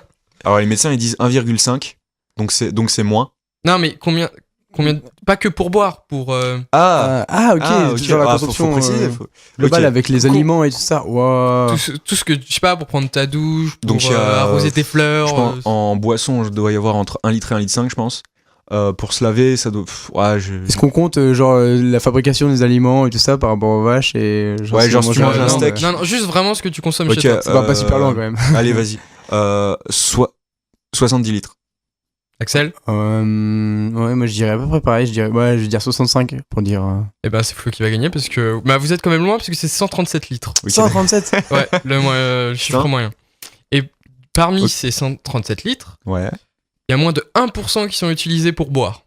Alors les médecins ils disent 1,5, donc c'est moins. Non mais combien pas que pour boire, pour Ok. ok. Genre la Faut consommation préciser. globale Ok. avec les aliments et tout ça. Wow. tout ce que je sais pas, pour prendre ta douche, pour Donc, il y a, arroser tes fleurs. Je pense, en boisson, je dois y avoir entre 1 litre et 1,5 litre, je pense. Pour se laver, ça doit. Est-ce qu'on compte la fabrication des aliments et tout ça par rapport aux vaches et Ouais, genre, si tu manges un non, steak. non, juste vraiment ce que tu consommes Ok, chez toi. ça va pas super loin quand même. Allez, vas-y. 70 litres. Axel? Ouais, moi je dirais à peu près pareil. Je vais dire 65 pour dire. Eh ben c'est Flo qui va gagner parce que vous êtes quand même loin parce que c'est 137 litres. Ok. 137. Ouais, le chiffre Putain. moyen. Et parmi Ok. ces 137 litres, Ouais. il y a moins de 1% qui sont utilisés pour boire.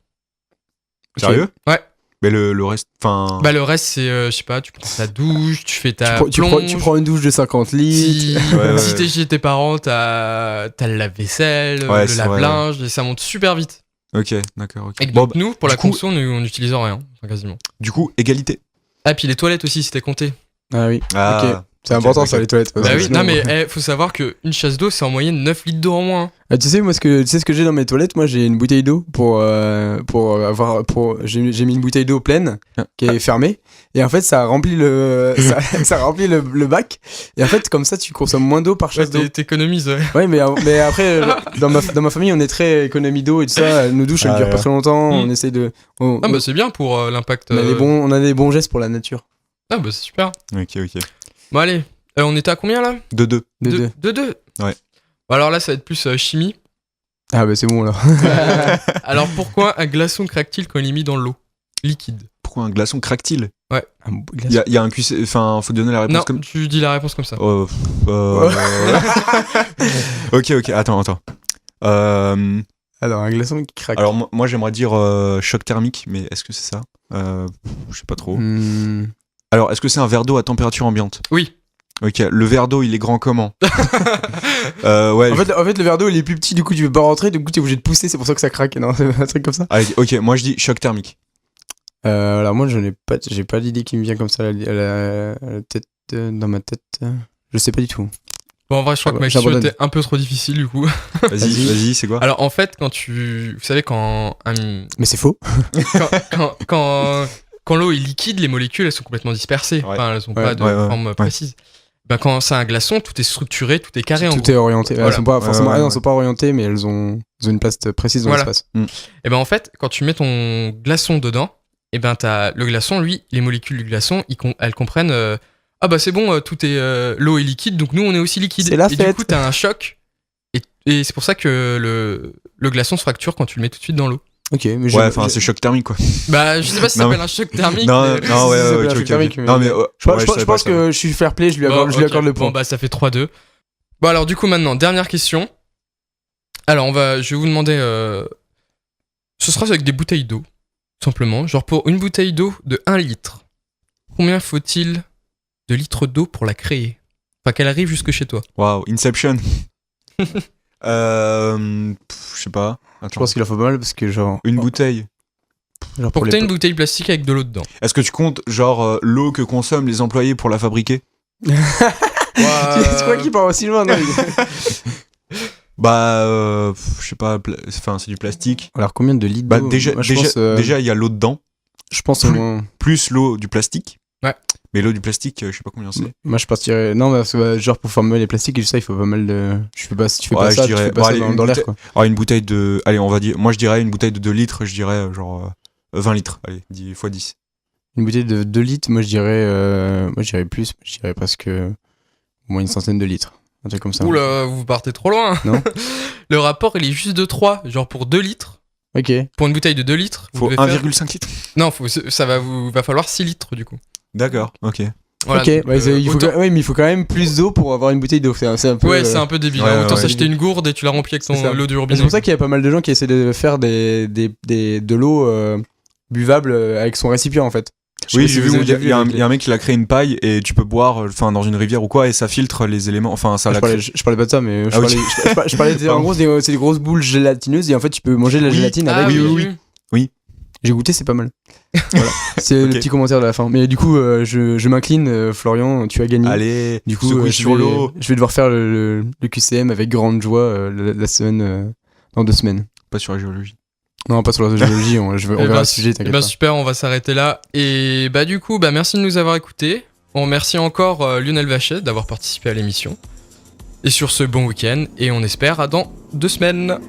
Sérieux? Ouais. Mais le reste. Enfin. Bah le reste c'est, je sais pas, tu prends ta douche, tu fais ta Tu plonge. prends une douche de 50 litres. Si, Ouais, si ouais. t'es chez tes parents, t'as le lave-vaisselle, Ouais, le c'est vrai, lave-linge, et ça monte super vite. Ok, d'accord, ok. Et que Bon, donc, nous, pour du la coup- conso, on n'utilise rien, enfin, quasiment. du coup, égalité. Ah, puis les toilettes aussi, c'était compté. Ah oui. Ah. Ok. C'est Ok, important ok. ça les toilettes. parce Bah que oui, sinon- non mais faut savoir qu'une chasse d'eau, c'est en moyenne 9 litres d'eau en moins. Ah, tu sais ce que j'ai dans mes toilettes, moi j'ai une bouteille d'eau j'ai mis une bouteille d'eau pleine qui est fermée et en fait ça remplit ça remplit le bac et en fait comme ça tu consommes moins d'eau par Ouais, chasse d'eau. t'économises, ouais. Ouais mais après dans ma famille on est très économie d'eau et tout ça, nos douches elles Ah, durent pas ouais. très longtemps, Mm. on essaye de Ah bah c'est bien pour l'impact. on a des bons gestes pour la nature. Ah bah c'est super. Ok, ok. Bon allez, on était à combien là? De 2. De deux. De 2. Ouais. Bon, alors là ça va être plus chimie. Ah bah c'est bon là. Alors pourquoi un glaçon craque-t-il quand il est mis dans l'eau liquide? Pourquoi un glaçon craque-t-il? Il Il y a un QC. Enfin, faut donner la réponse Non, comme. tu dis la réponse comme ça. Ok, attends. Alors un glaçon qui craque. Alors, moi j'aimerais dire choc thermique, mais est-ce que c'est ça? Je sais pas trop. Hmm. Alors, est-ce que c'est un verre d'eau à température ambiante? Oui. Ok, le verre d'eau il est grand comment? Ouais. En fait, le verre d'eau il est plus petit, du coup tu veux pas rentrer, du coup t'es obligé de pousser, c'est pour ça que ça craque. Non, c'est un truc comme ça. Allez, ok, moi je dis choc thermique. Alors moi j'ai pas d'idée qui me vient comme ça à la tête, dans ma tête. Je sais pas du tout. Bon en vrai je crois que ma question j'abandonne. était un peu trop difficile du coup. Vas-y, c'est quoi? Alors en fait vous savez quand Mais c'est faux. quand l'eau est liquide, les molécules elles sont complètement dispersées. Ouais. Enfin elles ont Ouais, pas de ouais, forme précise. Ben, quand c'est un glaçon, tout est structuré, tout est carré en Tout gros. est orienté. Voilà. Elles sont pas forcément, Ouais, elles ouais. sont pas orientées, mais elles ont une place précise dans Voilà. l'espace. Et ben en fait, quand tu mets ton glaçon dedans, et ben t'as le glaçon, lui, les molécules du glaçon, elles comprennent. Ah bah c'est bon, tout est l'eau est liquide, donc nous on est aussi liquide. C'est la et fête. du coup t'as un choc. Et c'est pour ça que le glaçon se fracture quand tu le mets tout de suite dans l'eau. Ok, mais Ouais, enfin, c'est choc thermique quoi. Bah je sais pas si ça Non, s'appelle un choc thermique. Non, mais- non, ouais, Ça s'appelle un ok, choc ok. thermique, mais- Non, mais. je pense que je suis fair play, je lui accorde, Bon, ok. le point. Bon bah ça fait 3-2. Bon alors du coup maintenant, dernière question. Alors je vais vous demander... Ce sera avec des bouteilles d'eau, simplement. Genre pour une bouteille d'eau de 1 litre, combien faut-il de litres d'eau pour la créer? Enfin qu'elle arrive jusque chez toi. Waouh, Inception. Je sais pas. Je Attends. pense qu'il en faut pas mal parce que genre. Une bouteille. Genre Pour que les t'aies une bouteille plastique avec de l'eau dedans. Est-ce que tu comptes genre l'eau que consomment les employés pour la fabriquer? C'est quoi qui part aussi loin, non Bah, je sais pas. Enfin, c'est du plastique. Alors combien de litres Bah d'eau déjà, Moi, je pense, déjà il y a l'eau dedans, je pense au moins. plus l'eau du plastique. Ouais. Mais l'eau du plastique, je sais pas combien c'est. Moi je partirais. Non, parce que genre pour former les plastiques et tout ça, il faut pas mal de. Si tu fais Ouais, pas je ça, tu dirais- fais pas bon, ça allez, dans une l'air bouteille- quoi. Alors une bouteille de... Allez, on va dire... Moi je dirais une bouteille de 2 litres, je dirais genre 20 litres. Allez, 10 x 10. Une bouteille de 2 litres, moi je dirais plus. Je dirais presque au moins une centaine de litres. Un truc comme ça. Oula, vous partez trop loin. Non. Le rapport il est juste de 3. Genre pour 2 litres. Ok. Pour une bouteille de 2 litres. vous Faut devez faire- 1,5 litres. Non, va falloir 6 litres du coup. D'accord, ok. Voilà, ok, donc, mais il faut quand même plus d'eau pour avoir une bouteille d'eau. C'est un peu. Ouais, c'est un peu débile. ouais, Autant ouais. s'acheter une gourde et tu la remplis avec C'est ça. l'eau du Et robinet. c'est pour ça qu'il y a pas mal de gens qui essaient de faire de l'eau buvable avec son récipient en fait. Je sais Oui, pas si j'ai vous vu, avez il y, a- déjà il y a un- avec il y a un mec qui a créé une paille et tu peux boire dans une rivière ou quoi et ça filtre les éléments. Enfin, ça je la parlais, crée. je parlais pas de ça, mais Ah oui. je parlais en gros, c'est des grosses boules gélatineuses et en fait, tu peux manger de la Oui. gélatine Ah, avec. oui. J'ai goûté, c'est pas mal. Voilà. C'est Ok. le petit commentaire de la fin. Mais du coup, je m'incline, Florian, tu as gagné. Allez, Du coup, ce quiz sur l'eau. je vais devoir faire le QCM avec grande joie la semaine, dans 2 semaines. Pas sur la géologie. Non, pas sur la géologie, on verra le sujet, t'inquiète pas. Super, on va s'arrêter là. Et bah du coup, merci de nous avoir écoutés. On remercie encore Lionel Vachette d'avoir participé à l'émission. Et sur ce, bon week-end et on espère à dans 2 semaines.